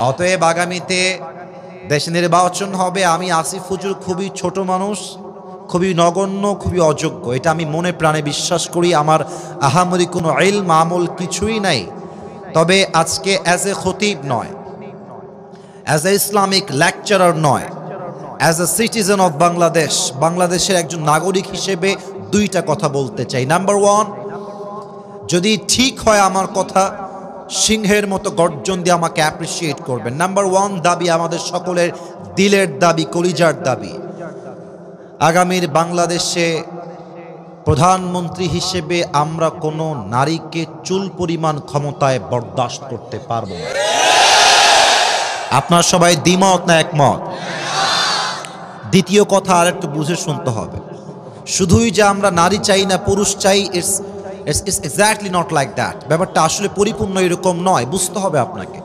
অতএব আগামীতে দেশে নির্বাচন হবে। আমি আসিফ হুজুর খুবই ছোট মানুষ, খুবই নগণ্য, খুবই অযোগ্য, এটা আমি মনে প্রাণে বিশ্বাস করি। আমার আহামরি কোনো ইলম আমল কিছুই নাই। তবে আজকে অ্যাজ এ খতিব নয়, অ্যাজ এ ইসলামিক লেকচারার নয়, as a citizen of Bangladesh, বাংলাদেশের একজন নাগরিক হিসেবে দুইটা কথা বলতে চাই। নাম্বার ওয়ান, যদি ঠিক হয় আমার কথা, সিংহের মতো গর্জন দিয়ে আমাকে অ্যাপ্রিসিয়েট করবেন। নাম্বার ওয়ান দাবি, আমাদের সকলের দিলের দাবি, কলিজার দাবি, আগামীর বাংলাদেশে প্রধানমন্ত্রী হিসেবে আমরা কোনো নারীকে চুল পরিমাণ ক্ষমতায় বরদাস্ত করতে পারবো না। আপনার সবাই দ্বিমত না একমত? দ্বিতীয় কথা আর একটু বুঝে শুনতে হবে। শুধুই যে আমরা নারী চাই না পুরুষ চাই, it's exactly not like that. ব্যাপারটা আসলে পরিপূর্ণ এরকম নয়, বুঝতে হবে আপনাকে।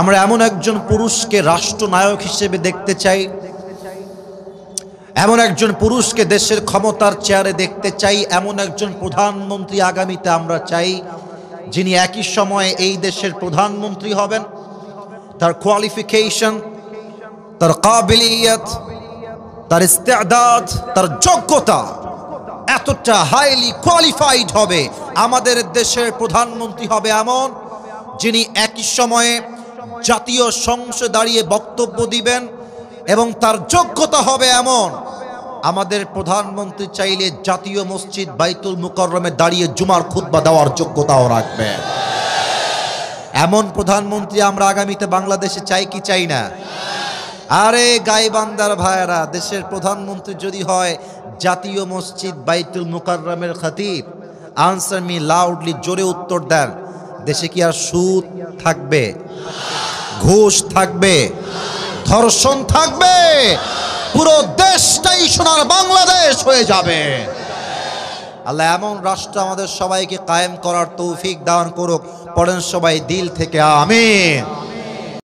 আমরা এমন একজন পুরুষকে রাষ্ট্রনায়ক হিসেবে দেখতে চাই, এমন একজন পুরুষকে দেশের ক্ষমতার চেয়ারে দেখতে চাই, এমন একজন প্রধানমন্ত্রী আগামীতে আমরা চাই যিনি একই সময়ে এই দেশের প্রধানমন্ত্রী হবেন, তার কোয়ালিফিকেশন, তার কাবিলিয়ত, তার ইস্তেদাদ, তার যোগ্যতা এতটা হাইলি কোয়ালিফাইড হবে। আমাদের দেশের প্রধানমন্ত্রী হবে এমন যিনি একই সময়ে জাতীয় সংসদে দাঁড়িয়ে বক্তব্য দিবেন, এবং তার যোগ্যতা হবে এমন, আমাদের প্রধানমন্ত্রী চাইলে জাতীয় মসজিদ বাইতুল মুকাররমে দাঁড়িয়ে জুমার খুতবা দেওয়ার যোগ্যতাও রাখবেন। এমন প্রধানমন্ত্রী আমরা আগামীতে বাংলাদেশে চাই কি চাই না? আরে গাইবান্দার ভাইয়েরা, দেশের প্রধানমন্ত্রী যদি হয় জাতীয় মসজিদ বাইতুল মুকাররমের খতিব, আনসার মি লাউডলি, জোরে উত্তর দেন, দেশে কি আর সুদ থাকবে? ঘুষ থাকবে? ধর্ষণ থাকবে? পুরো দেশটাই সোনার বাংলাদেশ হয়ে যাবে। আল্লাহ এমন রাষ্ট্র আমাদের সবাইকে কায়েম করার তৌফিক দান করুক। পড়েন সবাই দিল থেকে আমিন।